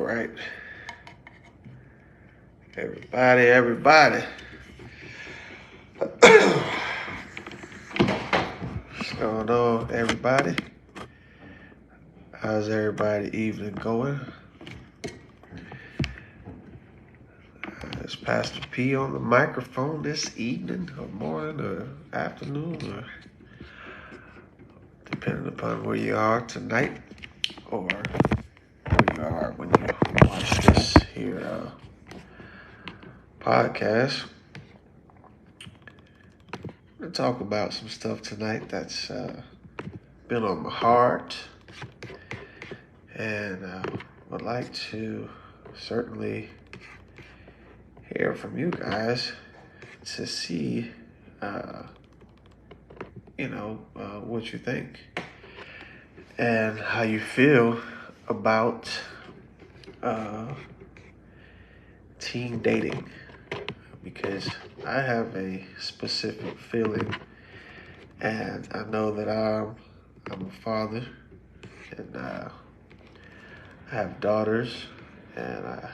All right. Everybody. What's going on, everybody? How's everybody evening going? Is Pastor P on the microphone this evening or morning or afternoon or depending upon where you are tonight or where you are when you watch this here podcast. I'm going to talk about some stuff tonight that's been on my heart, and would like to certainly hear from you guys to see, what you think and how you feel about teen dating, because I have a specific feeling, and I know that I'm a father, and I have daughters, and I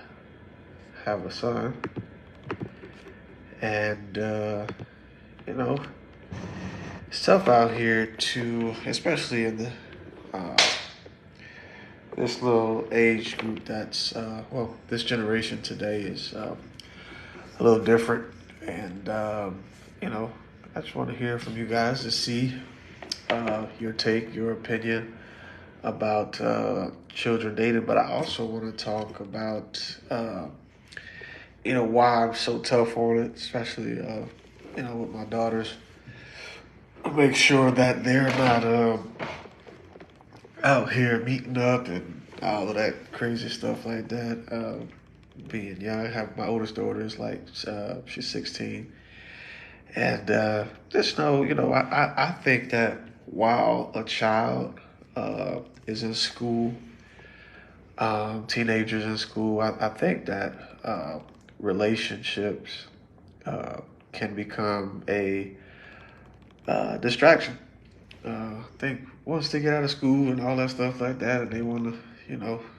have a son, and it's tough out here to, especially in the this little age group that's this generation today is a little different, and I just want to hear from you guys to see your take, your opinion about children dating, but I also want to talk about why I'm so tough on it, especially with my daughters. Make sure that they're not out here meeting up and all of that crazy stuff like that. Being young, I have my oldest daughter is she's 16, and just know, I think that while a child is in school, teenagers in school, I think that relationships can become a distraction. I think once they get out of school and all that stuff like that, and they want to,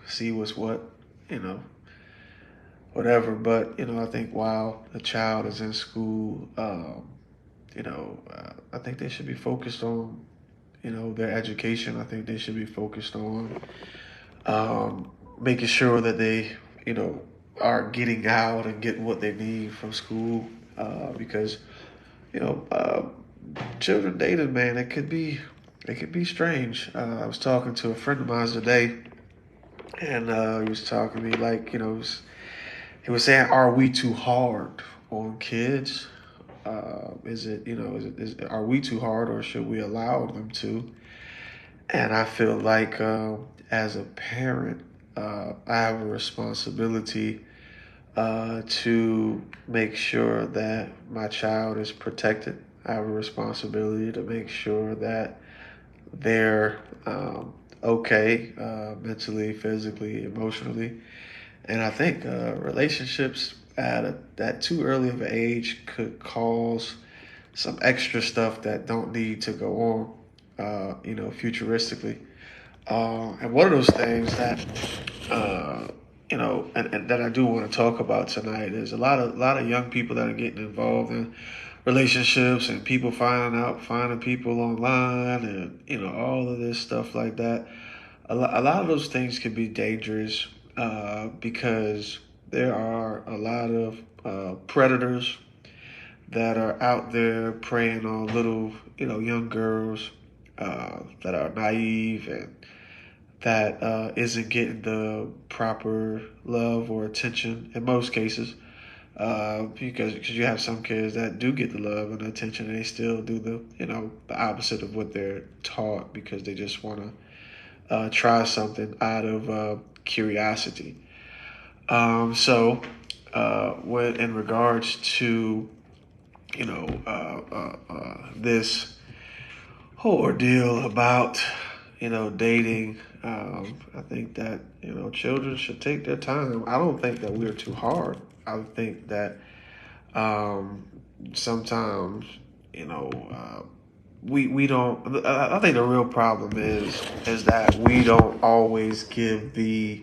see what's what, whatever. But I think while a child is in school, I think they should be focused on, their education. I think they should be focused on making sure that they, are getting out and getting what they need from school, because, you know, uh, children dating, man, it could be strange. I was talking to a friend of mine today, and he was talking to me like, he was saying, "Are we too hard on kids? Are we too hard, or should we allow them to?" And I feel like, as a parent, I have a responsibility to make sure that my child is protected. I have a responsibility to make sure that they're okay, mentally, physically, emotionally. And I think relationships that too early of an age could cause some extra stuff that don't need to go on, futuristically. And one of those things that, and that I do want to talk about tonight is a lot of young people that are getting involved in relationships, and people finding people online, and all of this stuff like that. A lot of those things can be dangerous, because there are a lot of predators that are out there preying on little, young girls that are naive, and that isn't getting the proper love or attention in most cases. Because you have some kids that do get the love and the attention, and they still do the opposite of what they're taught, because they just want to try something out of curiosity. So, when in regards to this whole ordeal about dating, I think that children should take their time. I don't think that we're too hard. I think that sometimes we don't. I think the real problem is that we don't always give the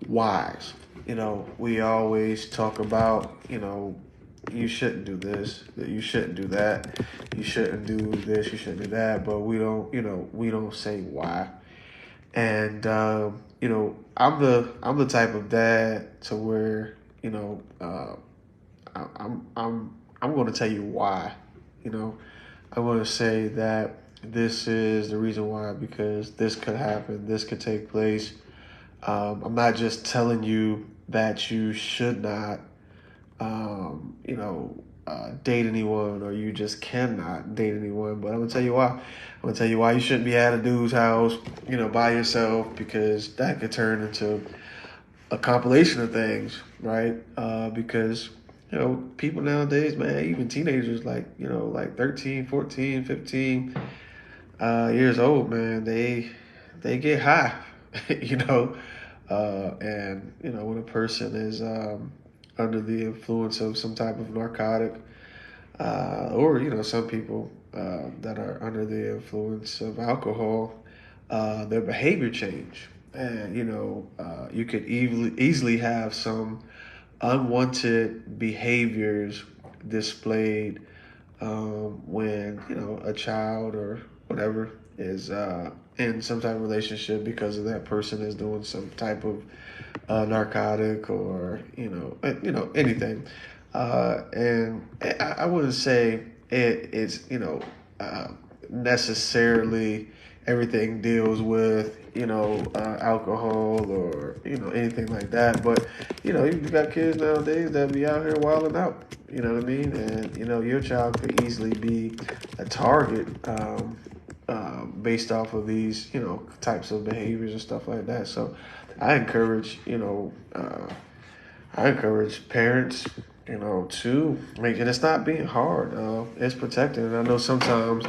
whys. We always talk about, you shouldn't do this, you shouldn't do that, you shouldn't do this, you shouldn't do that, but we don't say why. And I'm the type of dad to where I'm going to tell you why. You know, I'm going to say that this is the reason why, because this could happen, this could take place. I'm not just telling you that you should not, date anyone, or you just cannot date anyone. But I'm gonna tell you why. I'm gonna tell you why you shouldn't be at a dude's house, by yourself, because that could turn into a compilation of things, right? Because people nowadays, man, even teenagers, like 13, 14, 15 years old, man, they get high, you know, and when a person is under the influence of some type of narcotic, or some people that are under the influence of alcohol, their behavior change, and you could easily have some unwanted behaviors displayed when a child or whatever is in some type of relationship, because of that person is doing some type of narcotic, or anything. And I wouldn't say it's necessarily everything deals with alcohol, or anything like that. But you got kids nowadays that be out here wilding out. You know what I mean? And your child could easily be a target, based off of these types of behaviors and stuff like that. So I encourage parents, to make it. It's not being hard. It's protecting. And I know sometimes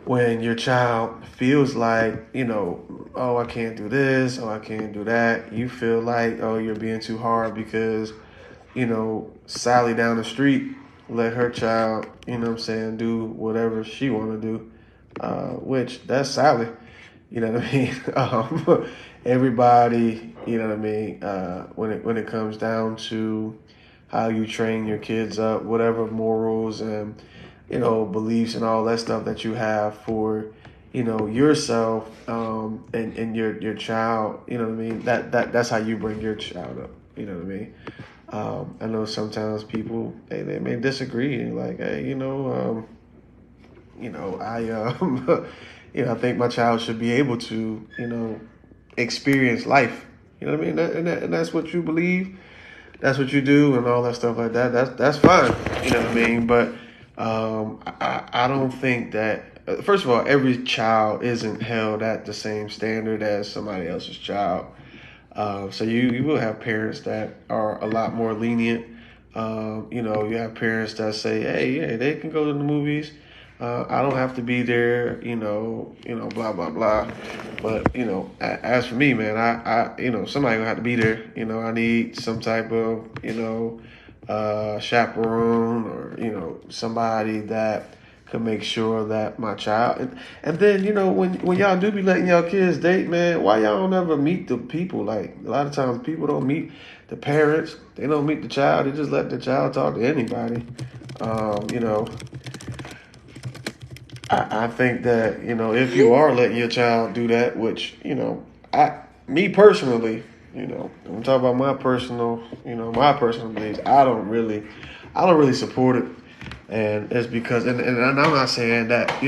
when your child feels like, oh, I can't do this, oh, I can't do that, you feel like, oh, you're being too hard because, Sally down the street let her child, do whatever she want to do, which that's Sally. You know what I mean? Everybody, you know what I mean? When it comes down to how you train your kids up, whatever morals and beliefs and all that stuff that you have for yourself, and your child. You know what I mean? That's how you bring your child up. You know what I mean? I know sometimes people they may disagree, like, hey, I I think my child should be able to experience life. You know what I mean? And that's what you believe. That's what you do, and all that stuff like that. That's fine. You know what I mean? But I don't think that. First of all, every child isn't held at the same standard as somebody else's child. So you will have parents that are a lot more lenient. You have parents that say, "Hey, yeah, they can go to the movies. I don't have to be there." Blah blah blah. But as for me, man, I somebody gonna have to be there. I need some type of chaperone, or somebody that could make sure that my child, and then when y'all do be letting y'all kids date, man, why y'all don't ever meet the people? Like, a lot of times people don't meet the parents, they don't meet the child, they just let the child talk to anybody. You know, I think that if you are letting your child do that, which me personally, I'm talking about my personal beliefs. I don't really support it, and it's because, and I'm not saying that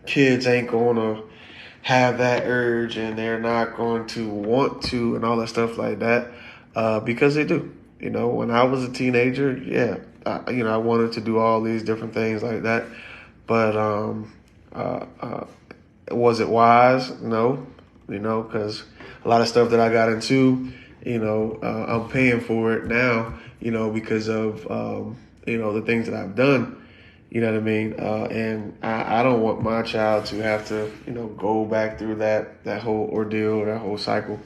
kids ain't gonna have that urge, and they're not going to want to, and all that stuff like that, because they do. When I was a teenager, yeah, I wanted to do all these different things like that, but uh, uh, was it wise? No, because a lot of stuff that I got into, I'm paying for it now, because of the things that I've done. You know what I mean? And I don't want my child to have to, go back through that whole ordeal, that whole cycle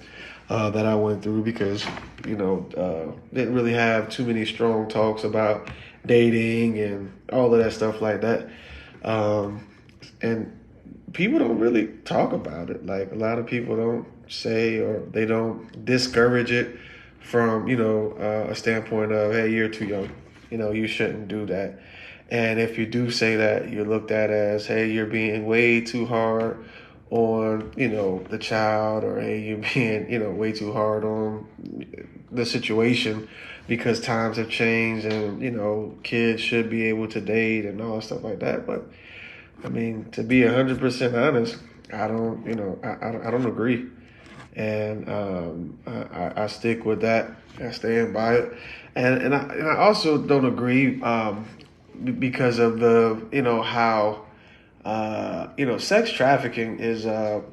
that I went through, because, didn't really have too many strong talks about dating and all of that stuff like that. And people don't really talk about it. Like, a lot of people don't say, or they don't discourage it. from a standpoint of, hey, you're too young, you shouldn't do that. And if you do say that, you're looked at as, hey, you're being way too hard on the child, or hey, you're being way too hard on the situation, because times have changed, and kids should be able to date and all stuff like that. But I mean, to be 100% honest, I don't, I don't agree, and I stick with that. I stand by it, and I also don't agree, because of the how sex trafficking is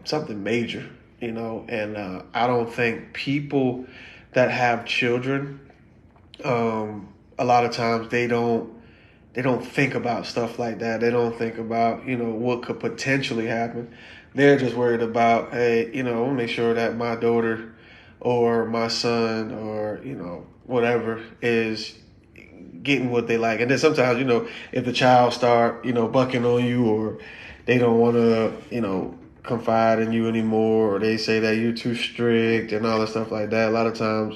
something major, and I don't think people that have children, a lot of times they don't think about stuff like that. They don't think about what could potentially happen. They're just worried about, hey, make sure that my daughter or my son or whatever is getting what they like. And then sometimes if the child start bucking on you, or they don't want to confide in you anymore, or they say that you're too strict and all that stuff like that, a lot of times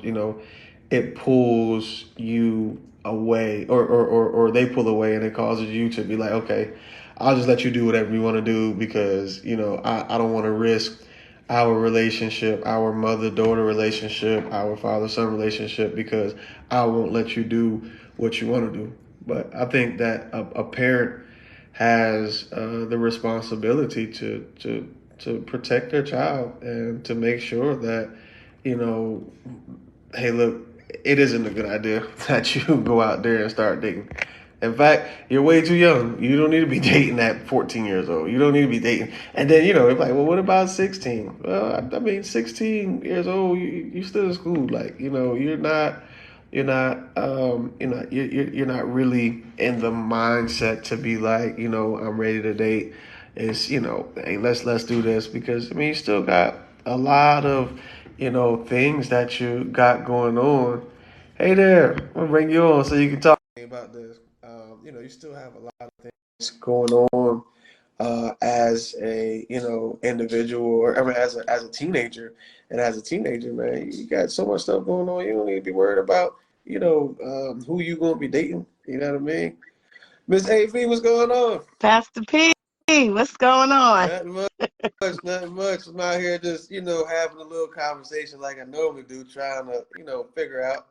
it pulls you away, or they pull away, and it causes you to be like, okay, I'll just let you do whatever you want to do, because I don't want to risk our relationship, our mother-daughter relationship, our father-son relationship, because I won't let you do what you want to do. But I think that a parent has the responsibility to protect their child, and to make sure that you know hey, look, it isn't a good idea that you go out there and start dating. In fact, you're way too young. You don't need to be dating at 14 years old. You don't need to be dating. And then, it's like, well, what about 16? Well, I mean, 16 years old, you still in school. Like, you're not really in the mindset to be like, I'm ready to date. It's, hey, let's do this, because, I mean, you still got a lot of things that you got going on. Hey there, I'm gonna bring you on so you can talk about this. You still have a lot of things going on as a individual, or I mean, as a teenager, and as a teenager, man, you got so much stuff going on. You don't need to be worried about who you gonna be dating. You know what I mean? Miss AV, what's going on? Pastor P, what's going on? Nothing much. Nothing much. I'm out here just, having a little conversation like I normally do, trying to, figure out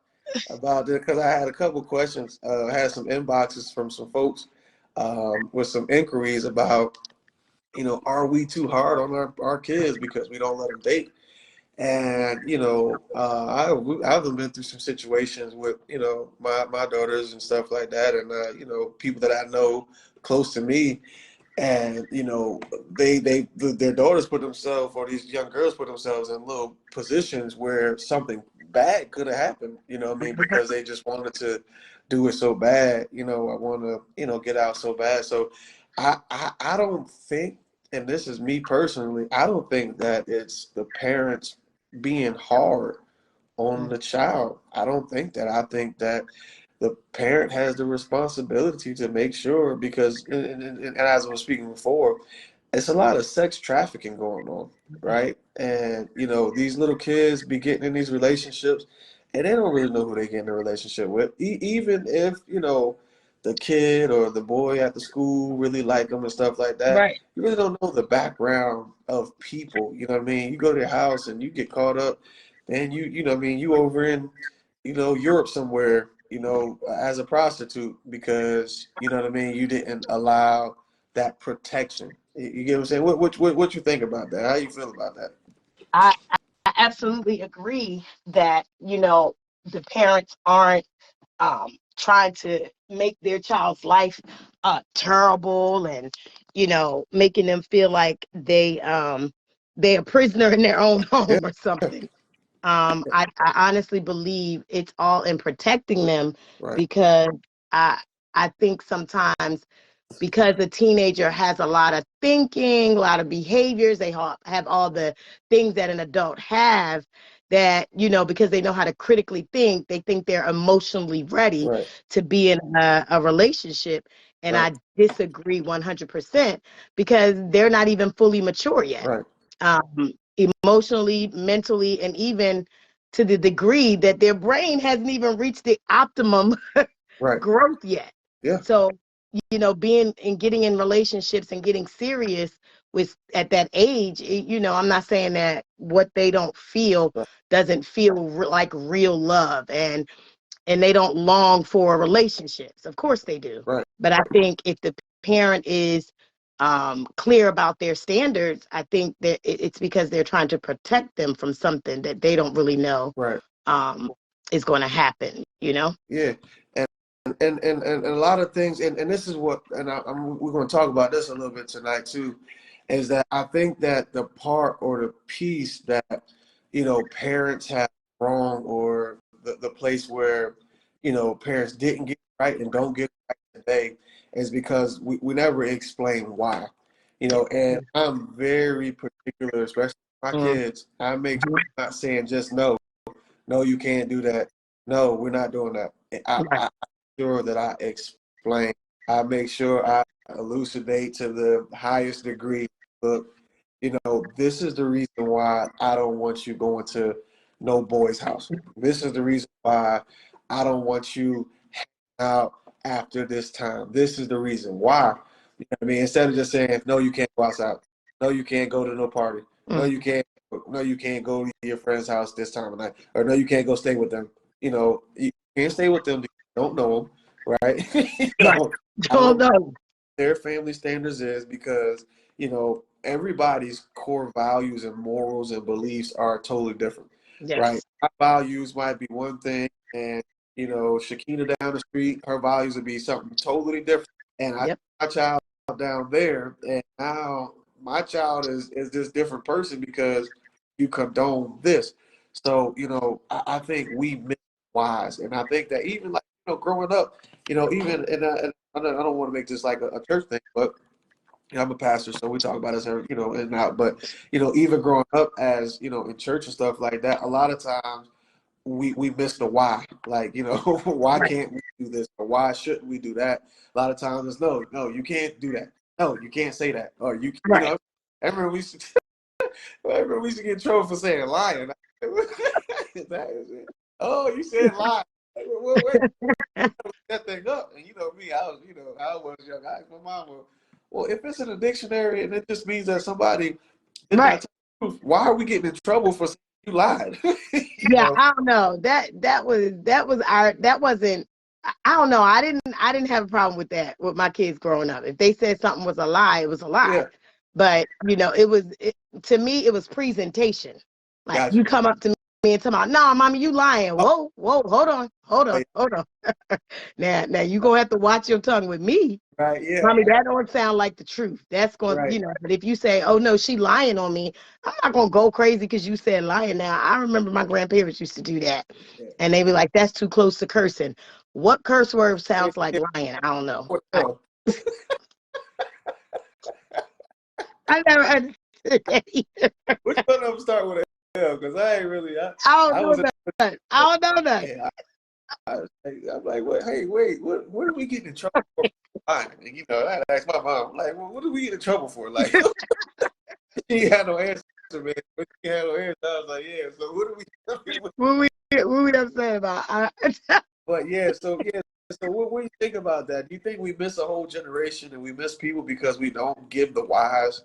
about this, because I had a couple questions. I had some inboxes from some folks with some inquiries about, are we too hard on our kids because we don't let them date? And, I've been through some situations with, my daughters and stuff like that, and, people that I know close to me, and their daughters put themselves, or these young girls put themselves in little positions where something bad could have happened, what I mean, because they just wanted to do it so bad. I want to get out so bad. So I don't think, and this is me personally, I don't think that it's the parents being hard on the child. I don't think that. I think that the parent has the responsibility to make sure, because and as I was speaking before, it's a lot of sex trafficking going on, right? And these little kids be getting in these relationships, and they don't really know who they get in a relationship with. Even if the kid or the boy at the school really like them and stuff like that, Right. you really don't know the background of people. You know what I mean? You go to their house and you get caught up, and you know what I mean, you over in Europe somewhere, as a prostitute, because what I mean, you didn't allow that protection. You get what I'm saying? What you think about that? How you feel about that? I absolutely agree that, the parents aren't trying to make their child's life terrible, and, making them feel like they're a prisoner in their own Yeah, home or something. I honestly believe it's all in protecting them, right, because I I think sometimes, because a teenager has a lot of thinking, a lot of behaviors, they have all the things that an adult have, that, because they know how to critically think, they think they're emotionally ready right, to be in a relationship. And right, I disagree 100%, because they're not even fully mature yet, right, emotionally, mentally, and even to the degree that their brain hasn't even reached the optimum Right. growth yet. Yeah. So, you know, being and getting in relationships and getting serious with at that age, you know, I'm not saying that what they don't feel Right. doesn't feel like real love, and they don't long for relationships. Of course they do. Right. But I think if the parent is clear about their standards, I think that it's because they're trying to protect them from something that they don't really know Right. is going to happen, you know? Yeah. And a lot of things, and this is what, and we're going to talk about this a little bit tonight too, is that I think that the part or the piece that, you know, parents have wrong, or the place where, you know, parents didn't get it right and don't get it right today, is because we never explain why, you know. And I'm very particular, especially with my kids. I make sure I'm not saying just no, you can't do that. No, we're not doing that. I sure that I explain. I make sure I elucidate to the highest degree. Look, you know, this is the reason why I don't want you going to no boy's house. This is the reason why I don't want you hanging out after this time. This is the reason why. You know what I mean? Instead of just saying, no, you can't go outside. No, you can't go to no party. No, you can't. No, you can't go to your friend's house this time of night. Or no, you can't go stay with them. You know, you can't stay with them. You don't know them, right? You know, I don't know what their family standards is, because, you know, everybody's core values and morals and beliefs are totally different, right? My values might be one thing, and, you know, Shakina down the street, her values would be something totally different. And my child down there, and now my child is this different person because you condone this. So, you know, I think we miss wise, and I think that even, like, you know, growing up, you know, even and I don't want to make this like a church thing, but, you know, I'm a pastor, so we talk about this, you know, in and out. But, you know, even growing up as, you know, in church and stuff like that, a lot of times we miss the why. Like, you know, why can't we do this, or why shouldn't we do that? A lot of times it's no, you can't do that. No, you can't say that. Or you know, I remember we used to get in trouble for saying lying. Oh, you said lie. Wait, that thing up. And you know me, I was young. I asked my mom, well, if it's in a dictionary and it just means that somebody did not tell the truth, why are we getting in trouble for saying you lied? you know? I don't know. That wasn't. I don't know. I didn't have a problem with that with my kids growing up. If they said something was a lie, it was a lie. Yeah. But, you know, to me, it was presentation. Like, Gotcha. You come up to me and tell me, no, mommy, you lying. Whoa, hold on. now you gonna have to watch your tongue with me. Right, yeah. Mommy, that don't sound like the truth. That's going, you know, but if you say, oh no, she lying on me, I'm not gonna go crazy because you said lying. Now, I remember my grandparents used to do that. And they be like, that's too close to cursing. What curse word sounds like lying? I don't know. I never understood that either. Which one of them start with a L? Because I ain't really. I don't know that. Yeah, I'm like, what? Hey, wait, what are we getting in trouble for? And, you know, I asked my mom, like, well, what are we getting in trouble for? Like, she had no answer, man. But she had no answer. I was like, yeah. So what are we upset about? But yeah, so what do you think about that? Do you think we miss a whole generation and we miss people because we don't give the whys?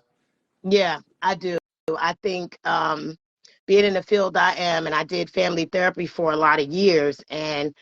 Yeah, I do. I think being in the field I am, and I did family therapy for a lot of years, and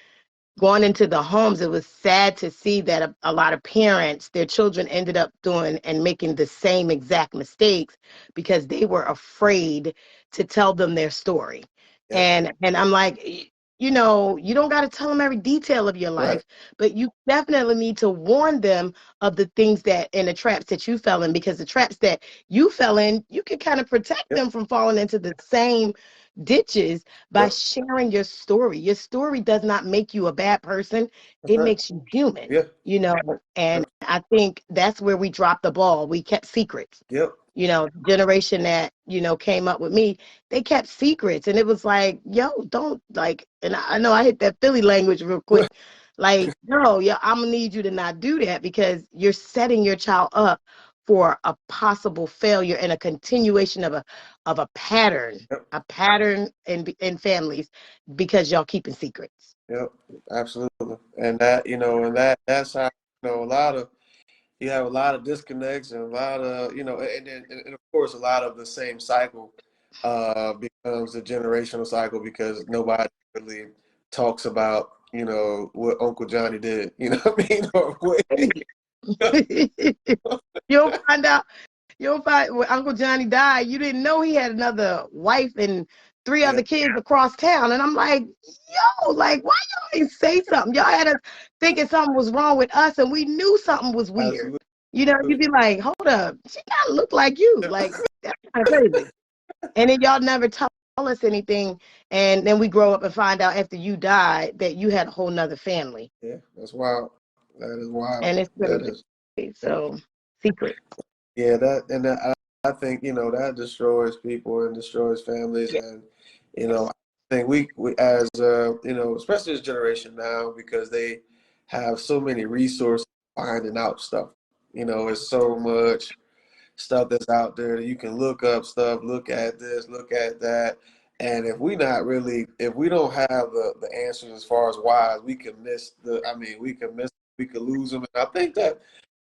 going into the homes, it was sad to see that a lot of parents, their children ended up doing and making the same exact mistakes because they were afraid to tell them their story. And I'm like, you know, you don't got to tell them every detail of your life, but you definitely need to warn them of the things that and the traps that you fell in, because the traps that you fell in, you can kind of protect them from falling into the same ditches by sharing your story. Your story does not make you a bad person. It makes you human, you know, and I think that's where we dropped the ball. We kept secrets. You know, generation that, you know, came up with me, they kept secrets. And it was like, yo, don't like, and I know I hit that Philly language real quick. Like, no, I'm gonna need you to not do that, because you're setting your child up for a possible failure and a continuation of a pattern, Yep. a pattern in families because y'all keeping secrets. Yep, absolutely. And that, that's how, you have a lot of disconnects and a lot of, and of course, a lot of the same cycle becomes a generational cycle because nobody really talks about, what Uncle Johnny did, you know what I mean? Or You'll find out. You'll find when Uncle Johnny died, you didn't know he had another wife and three Yeah, other kids across town. And I'm like, yo, like, why y'all ain't say something? Y'all had us thinking something was wrong with us, and we knew something was weird. absolutely. You'd be like, hold up, she gotta look like you. Like, that's kind of crazy. And then y'all never tell us anything. And then we grow up and find out after you died that you had a whole nother family. Yeah, that's wild. That is wild. And it's That crazy. is. So, secret. Yeah, I think that destroys people and destroys families, Yeah. and I think we as especially this generation now because they have so many resources finding out stuff. It's so much stuff that's out there that you can look up stuff, look at this, look at that, and if we don't have the answers as far as why, we can miss we could lose them. And I think that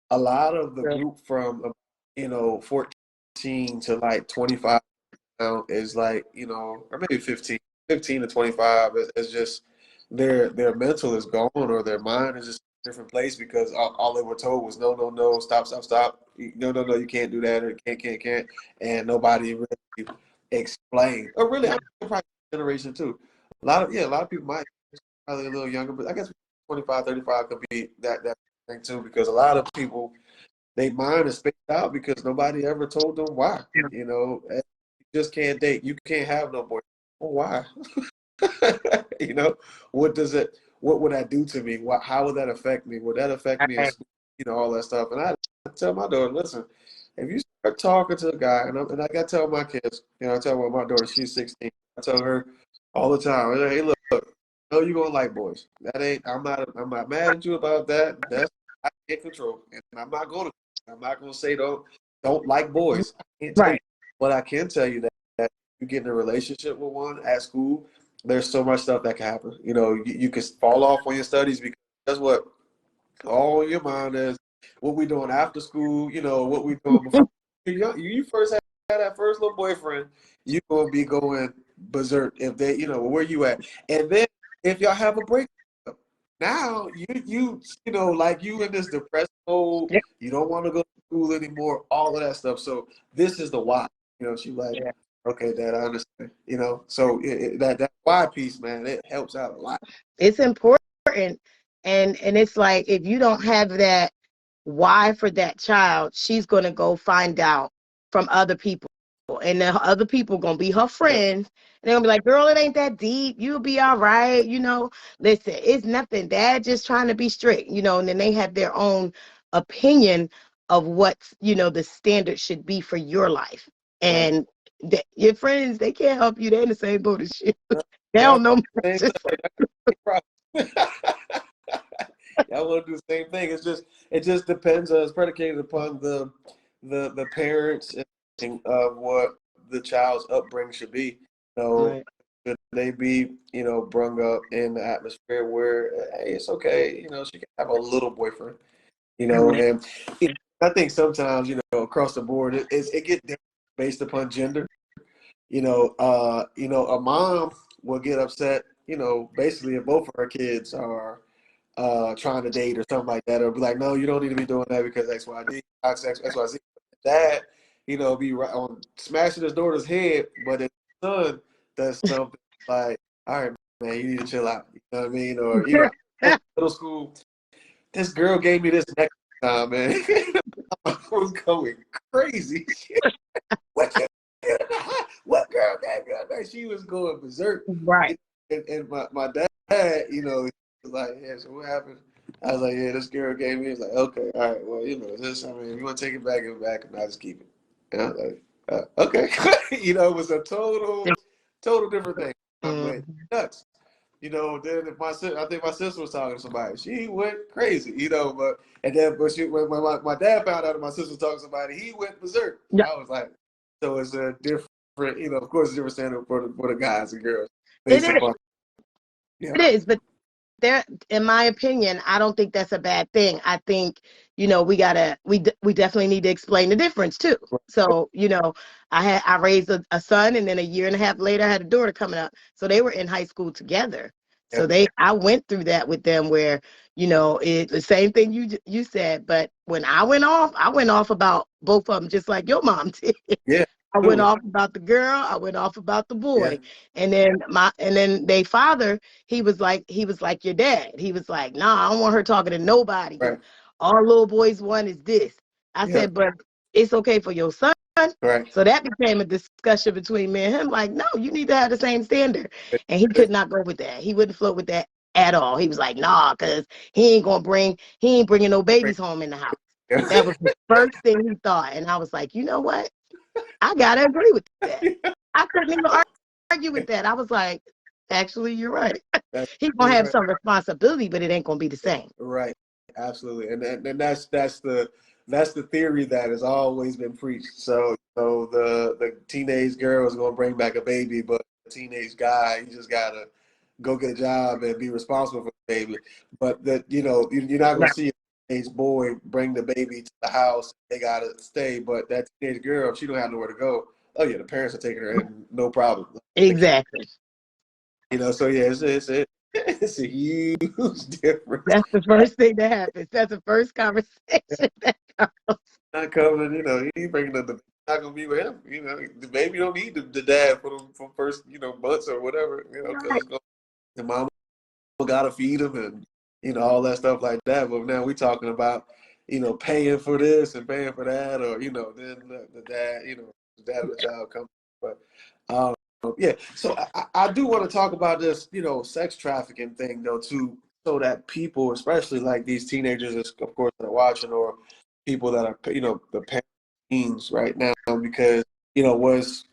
a lot of the group from 14 to like 25 now is like or maybe 15 to 25 is just their mental is gone or their mind is just in a different place because all they were told was no, no, no, stop, stop, stop, no, no, no, you can't do that or can't, and nobody really explained or really I think probably generation too. A lot of people might probably a little younger, but I guess 25, 35 could be that thing too because a lot of people they mind is spaced out because nobody ever told them why. You just can't date. You can't have no boy. Well, why? What would that do to me? How would that affect me? Would that affect me in school? All that stuff. And I tell my daughter, listen, if you start talking to a guy, and I got to tell my kids, I tell my daughter, she's 16. I tell her all the time, I say, hey, look, no, you're gonna like boys. I'm not mad at you about that. That's I can't control, and I'm not gonna say don't like boys. I can't tell you, but I can tell you that you get in a relationship with one at school. There's so much stuff that can happen. You can fall off on your studies because that's what all your mind is. What we doing after school? What we doing before you first had that first little boyfriend. You gonna be going berserk if they, where you at, and then if y'all have a break. Now like you in this depressed mode, Yeah. you don't want to go to school anymore, all of that stuff. So this is the why. She's like, Yeah. okay, Dad, I understand. So that why piece, man, it helps out a lot. It's important. And it's like if you don't have that why for that child, she's gonna go find out from other people. And the other people gonna be her friends. And they're gonna be like, girl, it ain't that deep. You'll be all right. Listen, it's nothing. Dad just trying to be strict, and then they have their own opinion of what, the standard should be for your life. And your friends, they can't help you. They're in the same boat as you. They don't know much. Y'all want to do the same thing. It just depends. It's predicated upon the parents and what the child's upbringing should be. Right. Should they be brung up in the atmosphere where hey, it's okay. She can have a little boyfriend. And I think sometimes across the board it gets different based upon gender. A mom will get upset. Basically if both of her kids are trying to date or something like that, or be like, no, you don't need to be doing that because X, Y, Z, X, Y, Z. Dad, be right on smashing his daughter's head, but his son does something like, all right, man, you need to chill out. You know what I mean? Or, middle school, this girl gave me this next time, man. I was going crazy. What girl gave me? She was going berserk. Right. And my dad, he was like, yeah, so what happened? I was like, yeah, this girl gave me. He's like, okay, all right, well, if you want to take it back, give it back, and I'll just keep it. And I was like, okay. It was a total different thing. I went nuts. Then if I think my sister was talking to somebody, she went crazy, but when my dad found out that my sister was talking to somebody, he went berserk. Yeah. I was like, so it's a different, of course, it's a different standard for the guys and girls It based is. upon, yeah, It is, but there, in my opinion, I don't think that's a bad thing. I think, we definitely need to explain the difference too. So, I raised a son, and then a year and a half later I had a daughter coming up. So they were in high school together. yeah, So I went through that with them where, the same thing you said, but when I went off about both of them just like your mom did. yeah, I went absolutely, off about the girl, I went off about the yeah, boy. And then they father, he was like your dad. He was like, nah, I don't want her talking to nobody because right, all little boys want is this. I yeah, said, but it's okay for your son. right, So that became a discussion between me and him. Like, no, you need to have the same standard. And he could not go with that. He wouldn't float with that at all. He was like, nah, because he ain't bringing no babies home in the house. That was the first thing he thought. And I was like, you know what? I gotta agree with that. I couldn't even argue with that. I was like, actually, you're right. That's He's gonna absolutely have right. some responsibility, but it ain't gonna be the same. Right, absolutely, and that's the theory that has always been preached. So the teenage girl is going to bring back a baby, but the teenage guy, he just gotta go get a job and be responsible for the baby. But you're not going Right. to see a teenage boy bring the baby to the house. They gotta stay, but that teenage girl, if she don't have nowhere to go, oh yeah, the parents are taking her in, no problem. Exactly. So yeah, it's a huge difference. That's the first thing that happens. That's the first conversation that comes. Not coming, you ain't bringing the not gonna be with him. The baby don't need the dad for first, months or whatever, because Right. the mama gotta feed him and all that stuff like that. But now we talking about paying for this and paying for that, or then the dad, the dad of the child comes. But yeah, so I do want to talk about this, sex trafficking thing though too, so that people, especially like these teenagers, of course, that are watching, or people that are, the parents right now, because what's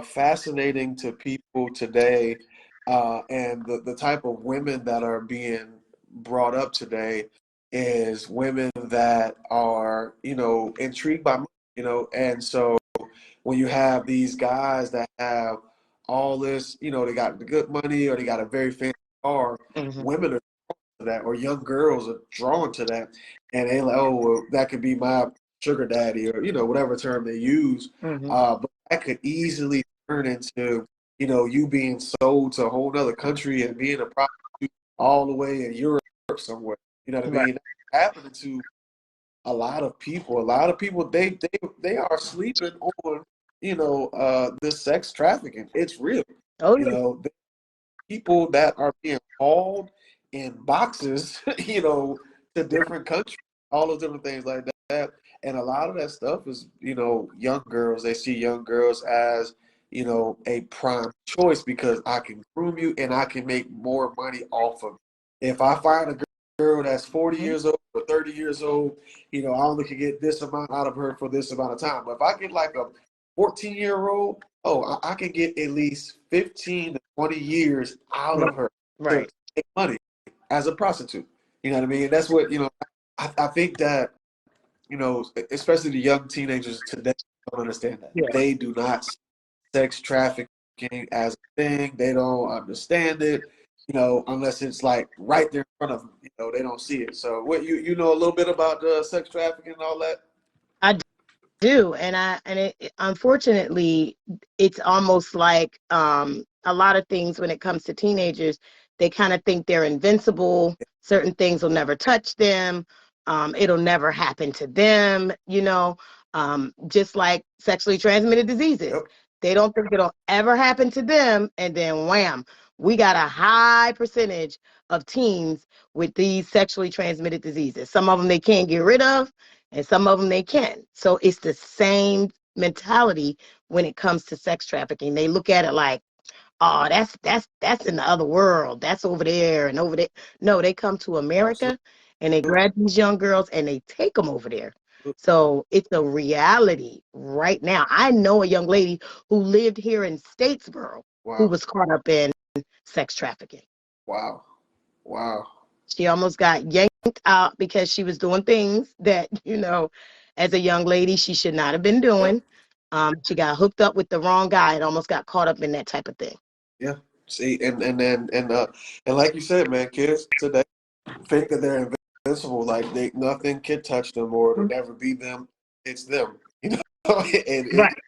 fascinating to people today, and the type of women that are being brought up today is women that are, intrigued by, and so when you have these guys that have all this, they got the good money or they got a very fancy car, Mm-hmm. women are drawn to that, or young girls are drawn to that, and they like, oh, well, that could be my sugar daddy, or whatever term they use. Mm-hmm. But that could easily turn into, you being sold to a whole other country and being a prostitute all the way in Europe somewhere. You know what I Right. mean? That's happening to a lot of people. A lot of people, they are sleeping on, this sex trafficking. It's real. Oh You yeah. know, the people that are being hauled in boxes, to different countries, all those different things like that. And a lot of that stuff is, young girls. They see young girls as, a prime choice because I can groom you and I can make more money off of it. If I find a girl that's 40 Mm-hmm. years old or 30 years old, I only can get this amount out of her for this amount of time. But if I get like a 14-year-old, oh, I can get at least 15 to 20 years out Right. of her to Right. make money as a prostitute. You know what I mean? That's what, I think that, especially the young teenagers today don't understand that. Yeah. They do not see sex trafficking as a thing. They don't understand it, unless it's like right there in front of them. They don't see it. So what you know a little bit about sex trafficking and all that? I do, unfortunately, it's almost like a lot of things when it comes to teenagers, they kind of think they're invincible. Certain things will never touch them. It'll never happen to them. Just like sexually transmitted diseases, Yep. they don't think it'll ever happen to them, and then wham, we got a high percentage of teens with these sexually transmitted diseases. Some of them they can't get rid of, and some of them they can. So it's the same mentality when it comes to sex trafficking. They look at it like, oh, that's in the other world. That's over there and over there. No, they come to Absolutely. America and they grab these young girls and they take them over there. So it's a reality right now. I know a young lady who lived here in Statesboro who Wow. was caught up in sex trafficking. Wow. Wow. She almost got yanked out because she was doing things that, as a young lady, she should not have been Yeah. doing. She got hooked up with the wrong guy and almost got caught up in that type of thing. Yeah. See, and like you said, man, kids today think that they're invincible, like nothing can touch them or it'll never be them. It's them, and Right.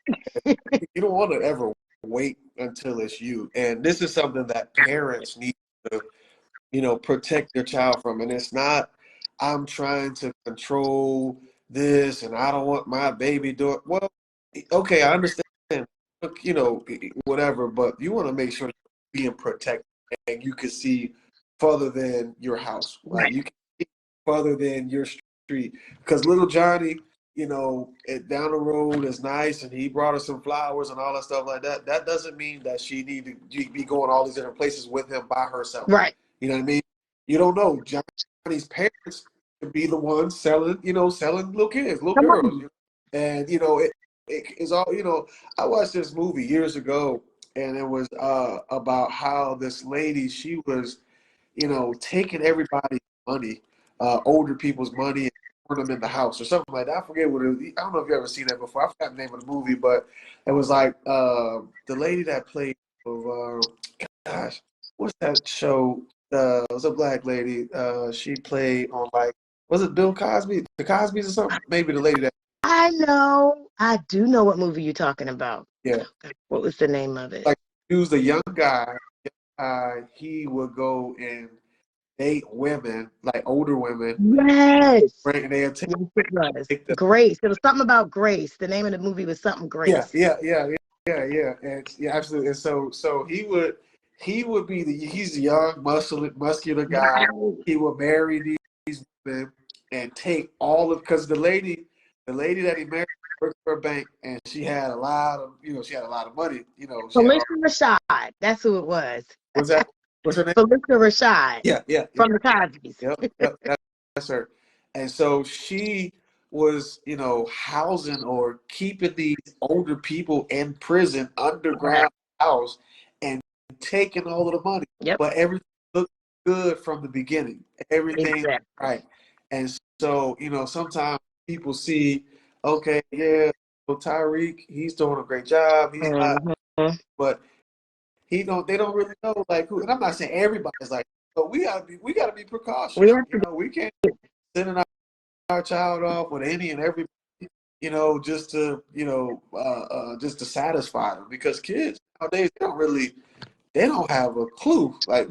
you don't want to ever wait until it's you. And this is something that parents need to, protect their child from. And it's not, I'm trying to control this and I don't want my baby doing, well, okay, I understand, whatever, but you want to make sure you're being protected and you can see further than your house. Like Right. you can see further than your street. Because little Johnny, down the road is nice and he brought her some flowers and all that stuff like that. That doesn't mean that she need to be going all these different places with him by herself. Right. You know what I mean? You don't know. Johnny's parents could be the ones selling little kids, little Come girls. on. And, it is all, I watched this movie years ago and it was about how this lady, she was, taking everybody's money, older people's money and putting them in the house or something like that. I forget what it was. I don't know if you've ever seen that before. I forgot the name of the movie, but it was like the lady that played gosh, what's that show? It was a black lady. She played on was it Bill Cosby? The Cosby's or something? Maybe the lady that. I do know what movie you're talking about. Yeah. What was the name of it? Like he was a young guy. He would go and date women, like older women. Yes. Right, and they Yes, it was. Grace. There was something about Grace. The name of the movie was something Grace. Yeah, and yeah, absolutely. And so he would be he's a young, muscular guy. Right. He would marry these women and take all of because the lady that he married worked for a bank and she had a lot of money. Felicia Rashad. That's who it was. What's that? What's her name? Felicia Rashad. Yeah. From the Cosbys. Yep, that's her. And so she was, housing or keeping these older people in prison, underground house, and taking all of the money. Yep. But everything looked good from the beginning. Everything Exactly. right. And so, sometimes people see, okay, yeah, Tyreek, he's doing a great job. He's not, but they don't really know like who. And I'm not saying everybody's like, but we gotta be precautious. We can't send our child off with any and everybody, just to just to satisfy them because kids nowadays they don't have a clue. Like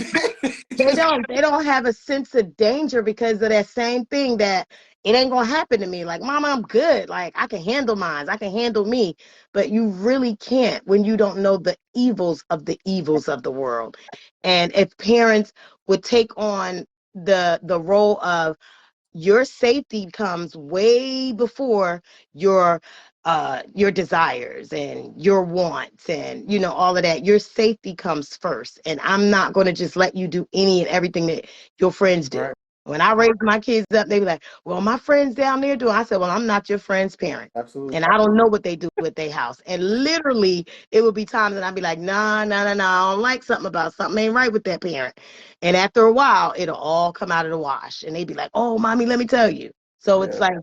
they don't have a sense of danger because of that same thing that it ain't gonna happen to me. Like, Mama, I'm good. Like, I can handle mine. I can handle me. But you really can't when you don't know the evils of the world. And if parents would take on the role of your safety comes way before your desires and your wants and all of that. Your safety comes first, and I'm not going to just let you do any and everything that your friends do. Right. When I raised my kids up, they were like, well, my friends down there do. I said, well, I'm not your friend's parent. Absolutely. And I don't know what they do at their house. And literally, it would be times that I'd be like, nah, I don't like something about something ain't right with that parent. And after a while, it'll all come out of the wash. And they'd be like, oh, Mommy, let me tell you. So it's like,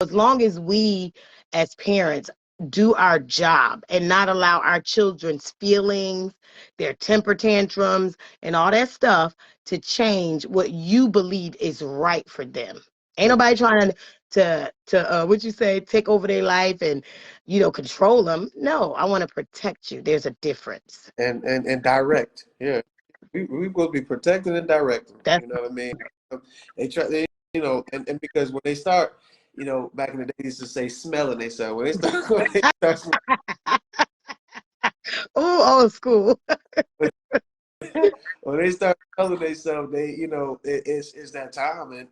as long as we as parents do our job and not allow our children's feelings, their temper tantrums, and all that stuff to change what you believe is right for them. Ain't nobody trying to what you say, take over their life and control them. No, I want to protect you. There's a difference. And direct. Yeah, we will be protected and directed. You know what I mean? They try, and because when they start, back in the day, they used to say smelling themselves. When they start oh, old school. When they start telling themselves, it's that time, and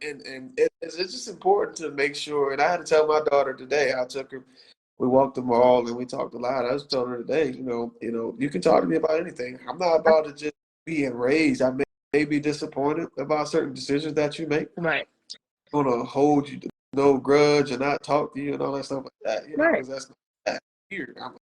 it's just important to make sure. And I had to tell my daughter today. I took her, we walked the mall, and we talked a lot. I was telling her today, you can talk to me about anything. I'm not about to just be enraged. I may be disappointed about certain decisions that you make. Right. I'm gonna hold you to no grudge and not talk to you and all that stuff like that. Right. Because that's not here.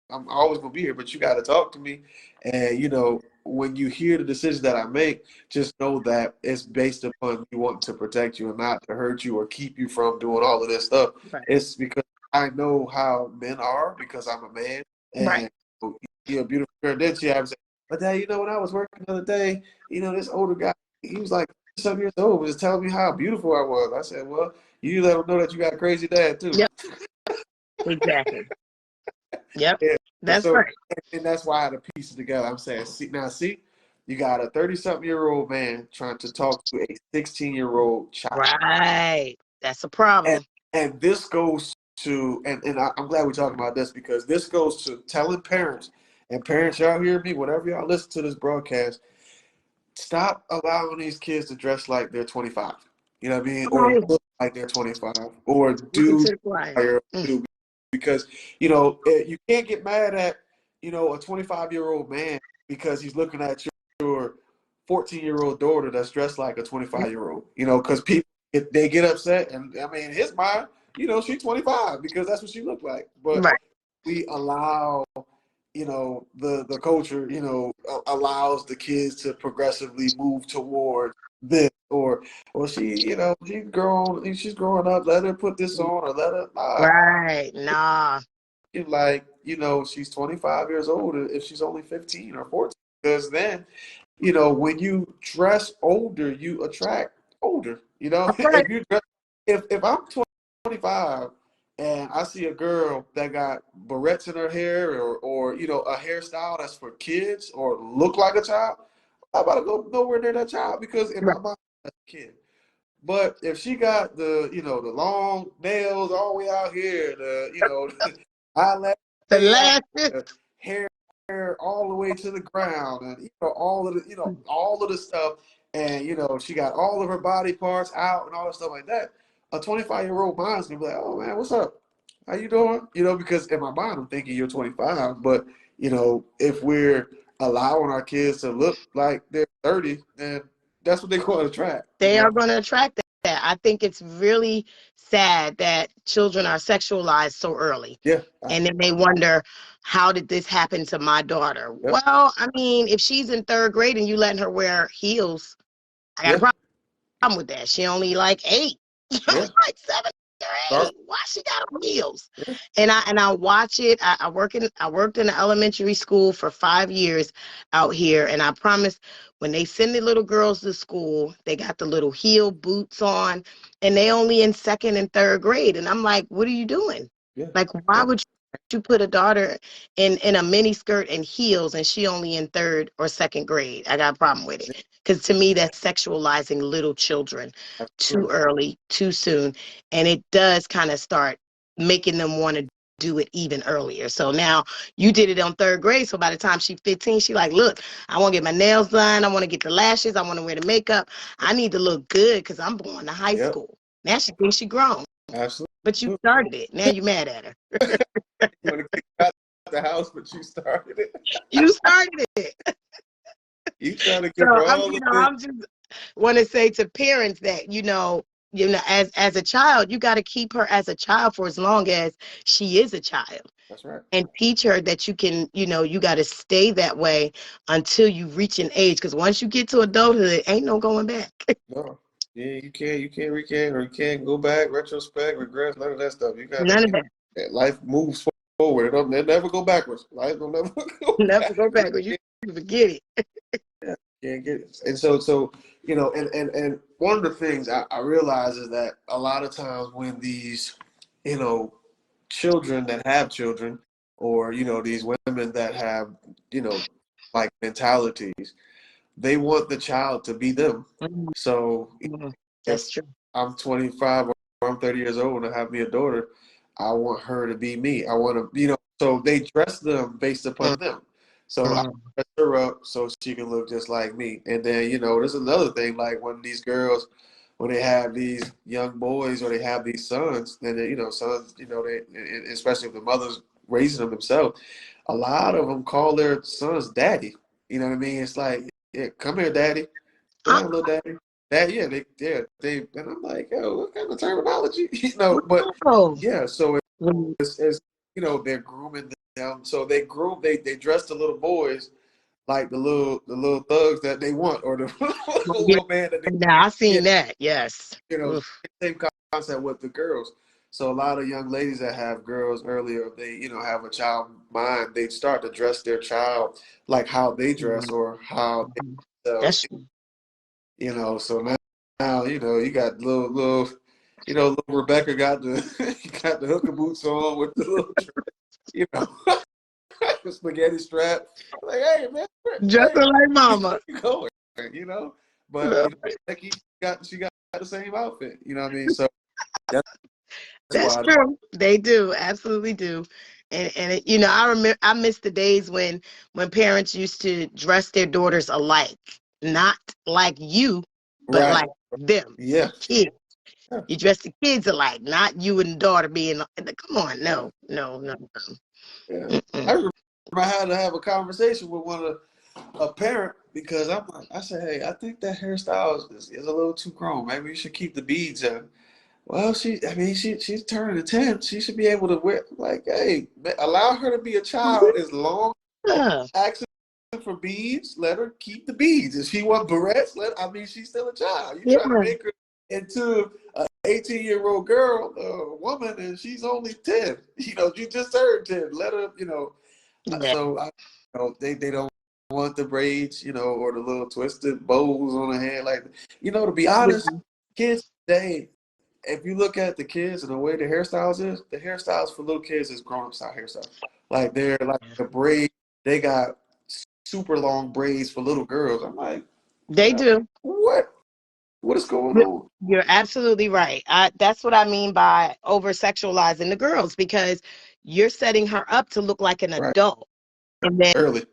I'm always gonna be here, but you got to talk to me. And you know, when you hear the decisions that I make, just know that it's based upon me wanting to protect you and not to hurt you or keep you from doing all of this stuff. Right. It's because I know how men are because I'm a man, Right. and you're a beautiful girl. Then she happens, but Dad, you know, when I was working the other day, you know, this older guy, he was like 7 years old, was telling me how beautiful I was. I said, well, you let him know that you got a crazy dad too. Yep. Exactly. Yep. Yeah. That's So, right. and that's why I had to piece it together. I'm saying, see, you got a 30-something-year-old man trying to talk to a 16-year-old child. Right. That's a And problem. and this goes to, I'm glad we're talking about this because this goes to telling parents, and parents, y'all hear me, whenever y'all listen to this broadcast, stop allowing these kids to dress like they're 25. You know what I mean? Or Right. look like they're 25. Or Looking do to the choir. because you know you can't get mad at a 25-year-old man because he's looking at your 14-year-old daughter that's dressed like a 25-year-old. You know, because people they get upset, and I mean, in his mind, she's 25 because that's what she looked like. But Right. we allow the culture allows the kids to progressively move toward this or she's growing up, let her put this on or let her Right. Nah. like she's 25 years old if she's only 15 or 14 because then when you dress older you attract older Right. if you dress if I'm 25 and I see a girl that got barrettes in her hair or a hairstyle that's for kids or look like a child, I'm about to go nowhere near that child because in Right. my mind that's a kid. But if she got the long nails all the way out here, eyelash The way out, last. the hair all the way to the ground, and all of the stuff, and she got all of her body parts out and all that stuff like that. A 25-year-old mind's gonna be like, "Oh man, what's up? How you doing?" Because in my mind I'm thinking you're 25, but if we're allowing our kids to look like they're 30, then that's what they're going to attract. They are going to attract that. I think it's really sad that children are sexualized so early. Yeah. And then they wonder, how did this happen to my daughter? Yep. Well, I mean, if she's in third grade and you letting her wear heels, I got a problem with that. She only like 8. Yeah. Like 7 or 8. Why she got on heels? Yeah. And I watch it. I worked in an elementary school for 5 years out here, and I promise when they send the little girls to school, they got the little heel boots on, and they only in second and third grade. And I'm like, what are you doing? Yeah. Like, why would you put a daughter in a mini skirt and heels and she only in third or second grade? I got a problem with it. Because to me, that's sexualizing little children too early, too soon. And it does kind of start making them want to do it even earlier. So now you did it on third grade. So by the time she's 15, she like, look, I want to get my nails done. I want to get the lashes. I want to wear the makeup. I need to look good because I'm going to high school. Now she thinks she grown. Absolutely. But you started it. Now you mad at her. You want to kick her out the house, but you started it. You started it. You trying to give her all the things. I'm just want to say to parents that as a child, you got to keep her as a child for as long as she is a child. That's right. And teach her that you can, you got to stay that way until you reach an age. Because once you get to adulthood, ain't no going back. No. Yeah, you can't recant or you can't go back, retrospect, regress, none of that stuff. You got none of that. Life moves forward. It never go backwards. Life will never go backwards. You forget it. Yeah, can't get it. And so and one of the things I realize is that a lot of times when these, children that have children or, these women that have, like mentalities, they want the child to be them. Mm-hmm. So that's true. I'm 25 or I'm 30 years old and I have me a daughter, I want her to be me. I want to, so they dress them based upon them. So I dress her up so she can look just like me. And then, there's another thing, like when these girls, when they have these young boys or they have these sons, then, sons, they, especially if the mother's raising them themselves, a lot of them call their sons daddy. You know what I mean? It's like, yeah, come here, daddy. Come here, little daddy. They, and I'm like, yo, what kind of terminology? But yeah, so it's they're grooming So they they dress the little boys like the little thugs that they want, or the, the Yeah, little man that they now I get. seen that. Yes. You know, Oof. same concept with the girls. So a lot of young ladies that have girls earlier, they have a child mind. They start to dress their child like how they dress or how they Mhm. themselves. That's true. So now you got little little Rebecca got the got the hooker boots on with the little you know spaghetti strap. Like, hey man, Just hey, like mama. you going? You know, but Becky she got the same outfit. You know what I mean? So that's That's why. true. They do, absolutely do. And it, I remember I miss the days when parents used to dress their daughters alike, not like you, but Right. like them, Yeah. the kids. Yeah. You dress the kids alike, not you and the daughter being. Come on, Yeah. no, no, no, Yeah. no. I Mm-mm. remember I had to have a conversation with one of a parent because I said, hey, I think that hairstyle is a little too grown. Maybe you should keep the beads in. Well, she's turning 10. She should be able to wear, like, hey, allow her to be a child as long Yeah, as asking for beads, let her keep the beads. If she want barrettes, she's still a child. You try to yeah, make her into an 18-year-old girl, woman, and she's only 10. You just turned 10. Let her, yeah. so they don't want the braids, or the little twisted bows on the head. Like, to be honest, kids today, if you look at the kids and the way the hairstyles is, the hairstyles for little kids is grown up style hairstyle. Like they're like the braid, they got super long braids for little girls. I'm like, They do. what? What is going on? You're absolutely right. That's what I mean by over sexualizing the girls because you're setting her up to look like an Right. adult. And then Early.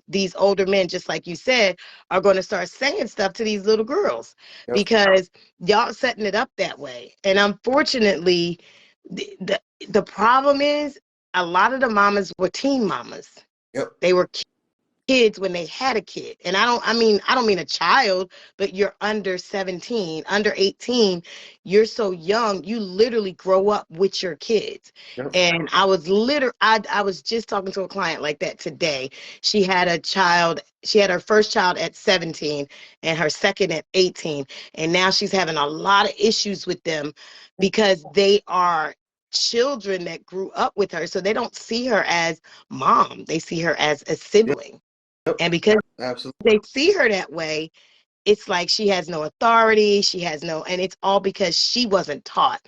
these older men, just like you said, are going to start saying stuff to these little girls Yep. because y'all setting it up that way. And unfortunately, the problem is a lot of the mamas were teen mamas. Yep. They were kids when they had a kid. And I don't mean a child, but you're under 17, under 18, you're so young, you literally grow up with your kids. Yep. And I was just talking to a client like that today. She had her first child at 17 and her second at 18. And now she's having a lot of issues with them because they are children that grew up with her. So they don't see her as mom. They see her as a Yep. sibling. Yep. And because Absolutely. they see her that way, it's like she has no authority. And it's all because she wasn't taught.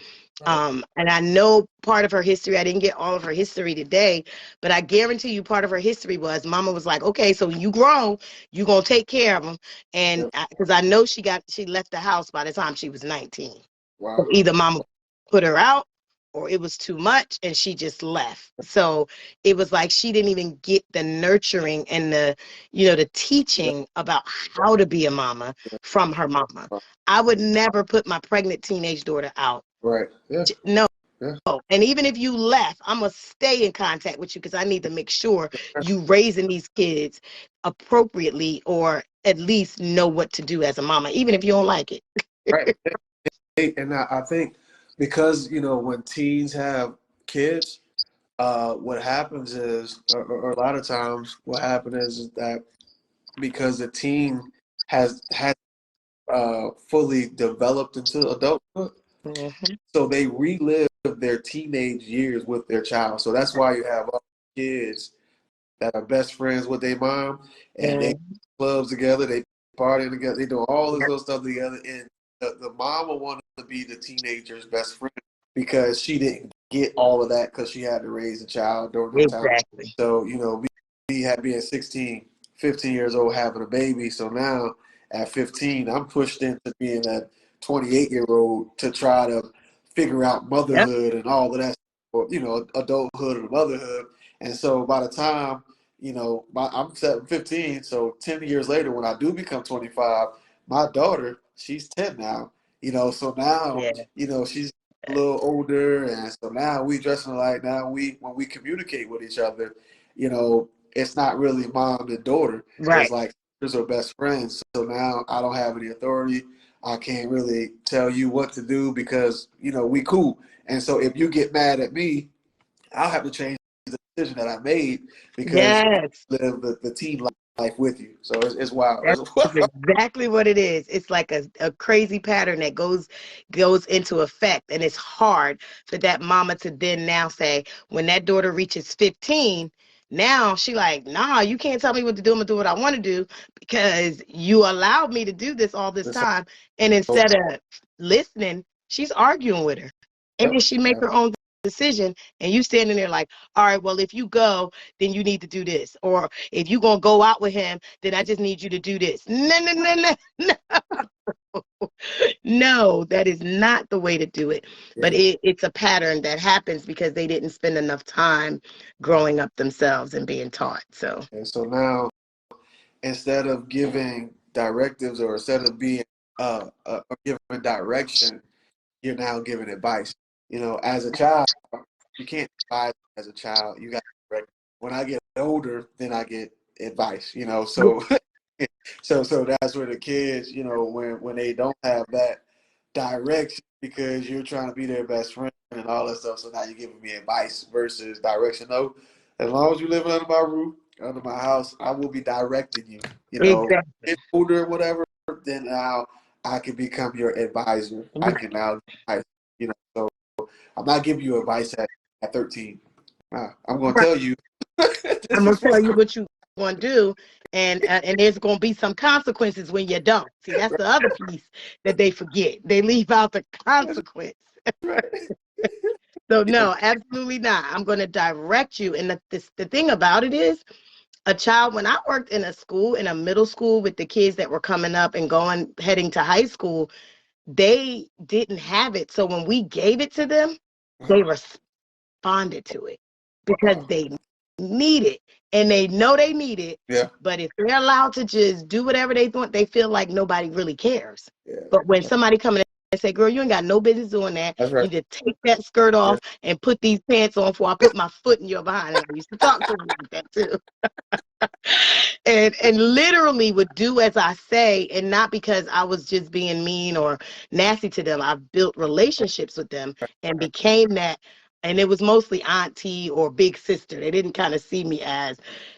Right. And I know part of her history, I didn't get all of her history today, but I guarantee you part of her history was mama was like, okay, so you grown, you going to take care of them. And Yep. because I know she left the house by the time she was 19. So Wow. either mama put her out or it was too much and she just left. So it was like she didn't even get the nurturing and the Yep. teaching about how to be a mama from her mama. I would never put my pregnant teenage daughter out. Right. Yeah. No. Yeah. And even if you left, I'm going to stay in contact with you because I need to make sure you raising these kids appropriately or at least know what to do as a mama, even if you don't like it. Right. And I think because when teens have kids, what happens is, or a lot of times, what happens is that because the teen has had fully developed into adulthood, Mhm. so they relive their teenage years with their child. So that's why you have all kids that are best friends with their mom, and they Mhm. clubs together, they party together, they do all this little stuff together, and the mom will want to be the teenager's best friend because she didn't get all of that because she had to raise a child during her time. Exactly. So, being 16, 15 years old, having a baby. So now at 15, I'm pushed into being a 28-year-old to try to figure out Yep. motherhood and all of that, or, adulthood and motherhood. And so by the time, I'm 15, so 10 years later, when I do become 25, my daughter, she's 10 now, so now, Yeah. she's a little older. And so now we dressing alike. Now when we communicate with each other, it's not really mom and daughter. It's Right. like sisters or best friends. So now I don't have any authority. I can't really tell you what to do because, we cool. And so if you get mad at me, I'll have to change the decision that I made because Yes. I live the teen life with you. So it's wild. That's exactly what it is. It's like a crazy pattern that goes into effect. And it's hard for that mama to then now say, when that daughter reaches 15, now she like, nah, you can't tell me what to do. I'm gonna do what I want to do because you allowed me to do this all this time. And instead of listening, she's arguing with her. And then she make her own decision. And you standing there like, all right, well, if you go, then you need to do this. Or if you're going to go out with him, then I just need you to do this. No, no, no, no, no. No, that is not the way to do it. Yeah. But it's a pattern that happens because they didn't spend enough time growing up themselves and being taught. So, and so now, instead of giving directives or instead of being giving direction, you're now giving advice. You know, as a child, you can't advise as a child. You got direct. When I get older, then I get advice. You know, so so that's where the kids, you know, when they don't have that direction because you're trying to be their best friend and all that stuff. So now you're giving me advice versus direction. No, as long as you live under my roof, under my house, I will be directing you. You know, exactly. get older, whatever, then now I can become your advisor. I can now, you know, so I'm not giving you advice at 13. I'm going to tell you. I'm going to tell you what you're going to do, and there's going to be some consequences when you don't. See, that's the other piece that they forget. They leave out the consequence. Right. So, no, absolutely not. I'm going to direct you. And the thing about it is, a child, when I worked in a school, in a middle school with the kids that were coming up and heading to high school, they didn't have it. So when we gave it to them, they responded to it because they need it and they know they need it. Yeah. But if they're allowed to just do whatever they want, they feel like nobody really cares. Yeah. But when somebody come in and say, girl, you ain't got no business doing that. That's right. You need to take that skirt off and put these pants on before I put my foot in your behind. And I used to talk to them like that too. and literally would do as I say, and not because I was just being mean or nasty to them. I've built relationships with them and became that. And it was mostly auntie or big sister. They didn't kind of see me as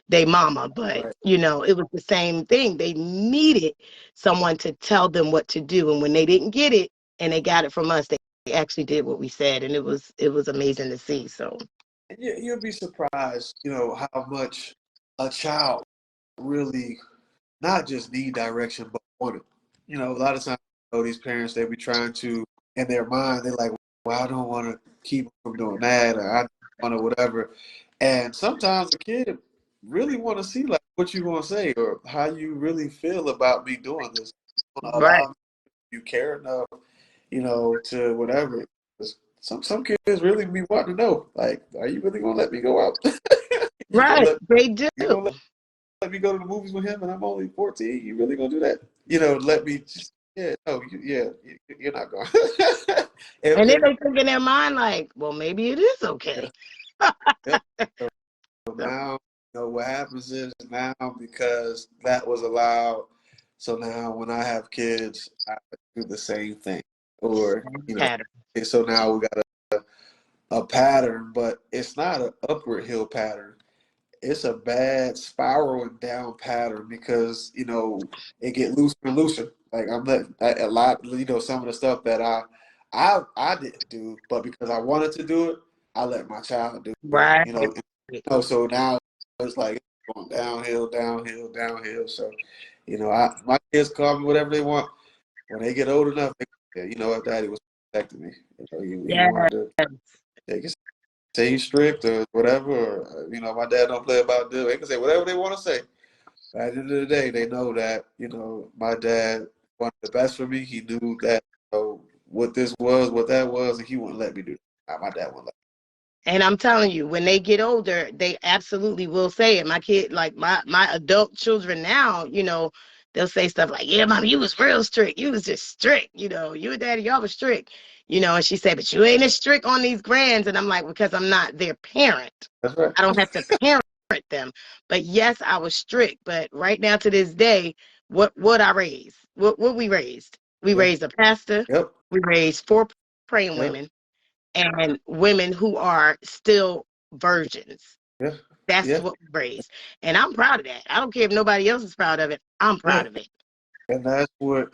they mama, but you know, it was the same thing. They needed someone to tell them what to do. And when they didn't get it and they got it from us, they actually did what we said. And it was amazing to see. So you'll be surprised, you know, how much a child really not just need direction, but want it. You know, a lot of times, you know, these parents, they be trying to, in their mind, they're like, well, I don't want to keep them from doing that, or I don't want to whatever. And sometimes the kid really want to see like what you want to say or how you really feel about me doing this. right. You care enough, you know, to whatever. Some kids really be wanting to know, like, are you really gonna let me go out? Right, they do. You gonna let me go to the movies with him, and I'm only 14. You really gonna do that? You know, let me just, yeah, no, you're not going. And then they think in their mind, like, well, maybe it is okay. So now, you know, what happens is now because that was allowed, so now when I have kids, I do the same thing. Or, you know, Pattern. so now we got a pattern, but it's not an upward hill pattern. It's a bad spiraling down pattern because, you know, it get looser and looser. Like I'm letting a lot, you know, some of the stuff that I didn't do, but because I wanted to do it, I let my child do it. Right. You know, so now it's like it's going downhill, downhill, downhill. So, you know, my kids call me whatever they want. When they get old enough, you know what, Daddy was protecting me. You know, you wanted to, they can say he's strict or whatever, or, you know, my dad don't play about this. They can say whatever they want to say. But at the end of the day, they know that, you know, my dad wanted the best for me. He knew that, you know, what this was, what that was, and he wouldn't let me do that. My dad wouldn't let me. And I'm telling you, when they get older, they absolutely will say it. My kid, like my adult children now, you know, they'll say stuff like, yeah, mom, you was real strict. You was just strict. You know, you and daddy, y'all was strict. You know, and she said, but you ain't as strict on these grands. And I'm like, because I'm not their parent. That's right. I don't have to parent them. But yes, I was strict. But right now to this day, what I raised? What we raised? We raised a pastor. Yep. We raised 4 praying women and women who are still virgins. Yeah. That's Yeah. what we raised. And I'm proud of that. I don't care if nobody else is proud of it. I'm Yeah. proud of it. And that's where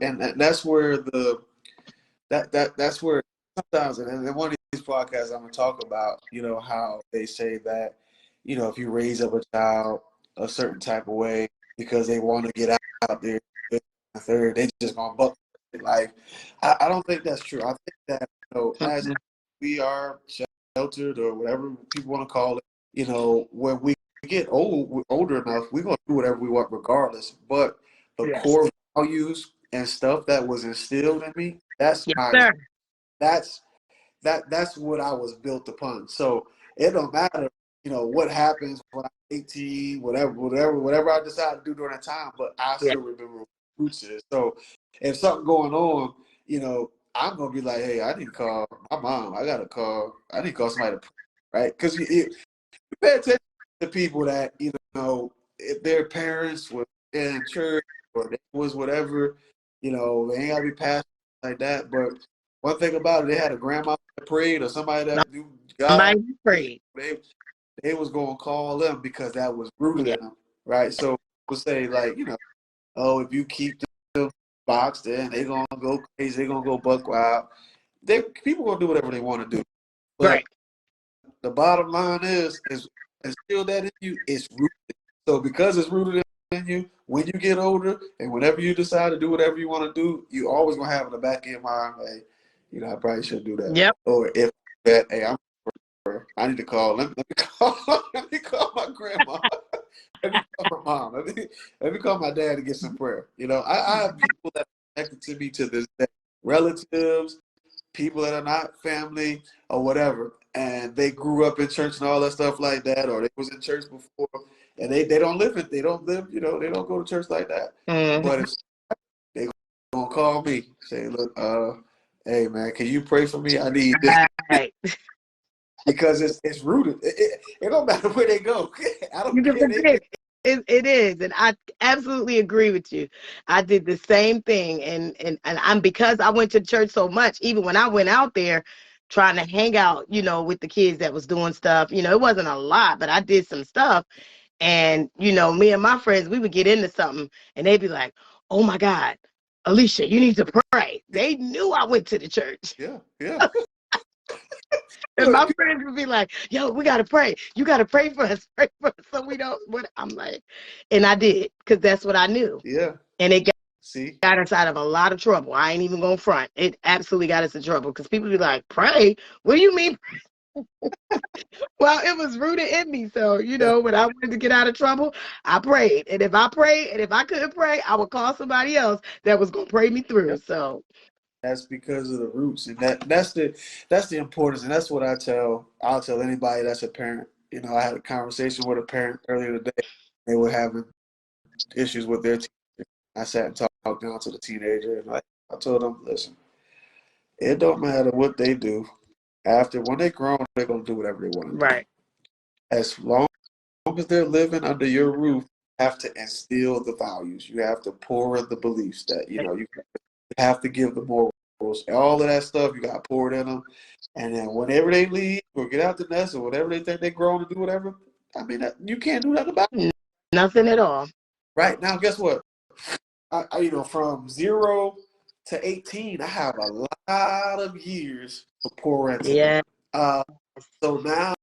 that's where sometimes, and in one of these podcasts I'm gonna talk about, how they say that, if you raise up a child a certain type of way because they want to get out there, third, they just gonna buck their life. I don't think that's true. I think that, as Mhm. we are sheltered or whatever people want to call it, when we get older enough, we're gonna do whatever we want regardless. But the Yes. core values and stuff that was instilled in me, Yes, sir. that's that's what I was built upon. So it don't matter, what happens when I'm 18, whatever I decide to do during that time, but I Yeah. still remember what roots is. So if something going on, I'm gonna be like, hey, I need to call my mom. I need to call somebody to pray, right? Because you pay attention to people that, if their parents were in church or they was whatever, they ain't gotta be pastors like that. But one thing about it, they had a grandma that prayed or somebody that knew God. Somebody prayed. They they was gonna call them because that was rooted Yeah. in them, right? So we'll say like, oh, if you keep them boxed in, they gonna go crazy, they gonna go buck wild. People gonna do whatever they want to do. But Right. the bottom line is still that in you, it's rooted. So because it's rooted in you, when you get older and whenever you decide to do whatever you want to do, you always gonna have in the back of your mind, hey, I probably shouldn't do that. Yep. Or if that, hey, I need to call. Let me call. Let me call my grandma. Let me call my mom. Let me call my dad to get some prayer. I have people that are connected to me to this day, relatives, people that are not family or whatever, and they grew up in church and all that stuff like that, or they was in church before, and they don't live it. They don't live. They don't go to church like that. But Mhm. if they gonna call me, say, look, hey man, can you pray for me? I need this Right. because it's rooted. It don't matter where they go. I You don't can care. forget. It is, and I absolutely agree with you. I did the same thing, and I'm because I went to church so much. Even when I went out there, trying to hang out, with the kids that was doing stuff. It wasn't a lot, but I did some stuff. And me and my friends, we would get into something, and they'd be like, "Oh my God, Alicia, you need to pray." They knew I went to the church. Yeah, yeah. And my Look, friends would be like, "Yo, we gotta pray. You gotta pray for us, pray for us, so we don't." What I'm like, and I did because that's what I knew, yeah. and it See, got us out of a lot of trouble. I ain't even gonna front. It absolutely got us in trouble because people be like, "Pray? What do you mean?" Well, it was rooted in me. So that, when I wanted to get out of trouble, I prayed, and if I prayed, and if I couldn't pray, I would call somebody else that was gonna pray me through. So that's because of the roots, and that's the importance, and that's what I'll tell anybody that's a parent. I had a conversation with a parent earlier today. They were having issues with their teenager. I sat and talked down to the teenager, and I told them, listen, it don't matter what they do. After when they're grown, they're gonna do whatever they want to do. right, As long as they're living under your roof, you have to instill the values. You have to pour in the beliefs that you have to give the morals, all of that stuff. You got to pour it in them, and then whenever they leave or get out the nest or whatever they think they're grown to do, whatever. I mean, you can't do nothing about it. nothing at all. Right now, guess what? From 0 to 18, I have a lot of years to pour into them. Yeah, Uh, so now,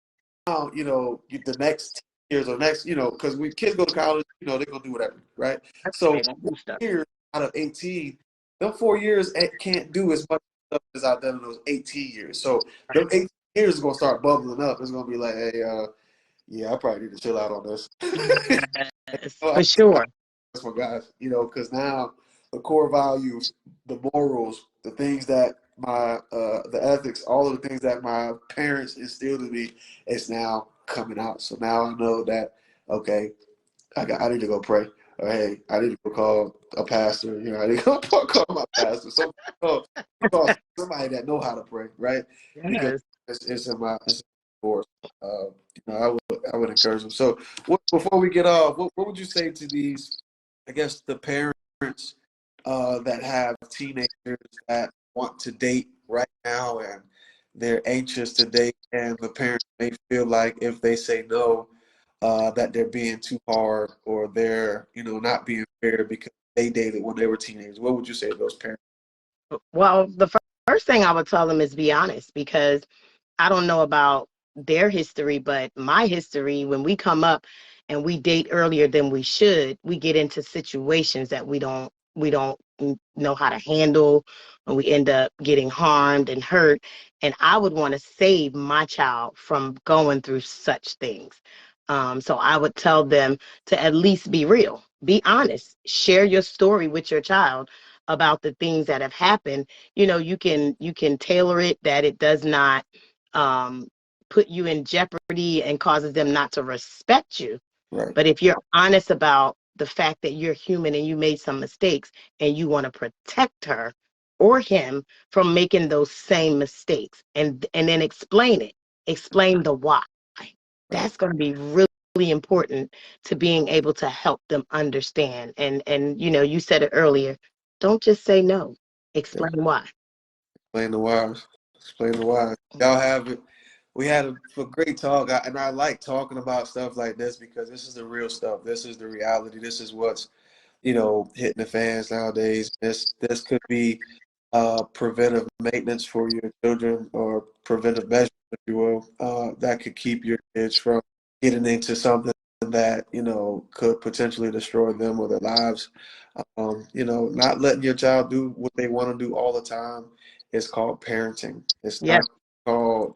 the next 10 years or next, because when kids go to college, they're gonna do whatever, right? So they gonna do stuff. years out of 18, them 4 years can't do as much stuff as I've done in those 18 years. So them 18 years is gonna start bubbling up. It's gonna be like, hey, yeah, I probably need to chill out on this. Yes, So for sure. for guys, because now the core values, the morals, the things that the ethics, all of the things that my parents instilled in me is now coming out. So now I know that, okay, I need to go pray. Or hey, I need to go call a pastor. I need to go call my pastor. Call somebody that know how to pray, right? Because Yes. it's in my course. I would encourage them. So before we get off, what would you say to these? I guess the parents that have teenagers that want to date right now and they're anxious to date, and the parents may feel like if they say no, that they're being too hard or they're, not being fair because they dated when they were teenagers? What would you say to those parents? Well, the first thing I would tell them is be honest, because I don't know about their history, but my history, when we come up and we date earlier than we should, we get into situations that we don't know how to handle, and we end up getting harmed and hurt. And I would want to save my child from going through such things. So I would tell them to at least be real, be honest, share your story with your child about the things that have happened. You can tailor it that it does not um, put you in jeopardy and causes them not to respect you. Right. But if you're honest about the fact that you're human and you made some mistakes and you want to protect her or him from making those same mistakes, and then explain the why. Right. That's going to be really important to being able to help them understand. And you said it earlier. Don't just say no. Yeah. Explain why. Explain the whys. Explain the whys. Y'all have it. We had a great talk, and I like talking about stuff like this because this is the real stuff. This is the reality. This is what's hitting the fans nowadays. This could be preventive maintenance for your children or preventive measures, if you will, that could keep your kids from getting into something that could potentially destroy them or their lives. Not letting your child do what they want to do all the time is called parenting. It's Yeah. not called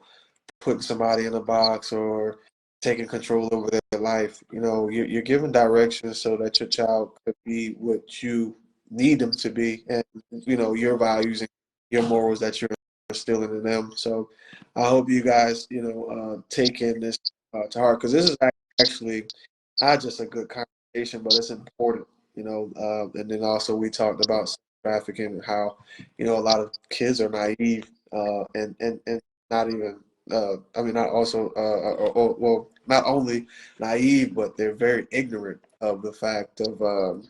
putting somebody in a box or taking control over their life. You're giving directions so that your child could be what you need them to be, and your values and your morals that you're instilling in them. So I hope you guys take in this to heart, because this is actually not just a good conversation, but it's important. And then also we talked about sex trafficking and how a lot of kids are naive and not even I mean, not also, well, not only naive, but they're very ignorant of the fact of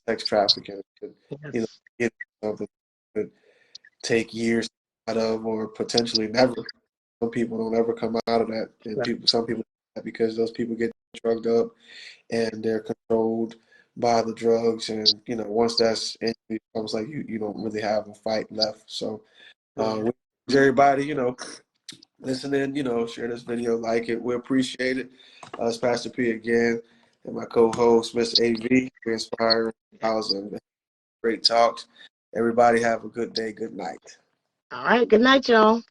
sex trafficking. You know, Yes. get something that could take years out of, or potentially never. Some people don't ever come out of that, and some people because those people get drugged up and they're controlled by the drugs, and once that's in, it becomes like you don't really have a fight left. So, Yeah. we urge everybody, listen in, share this video, like it. We appreciate it. It's Pastor P again, and my co-host, Miss AV, inspiring and great talks. Everybody have a good day, good night. All right. Good night, y'all.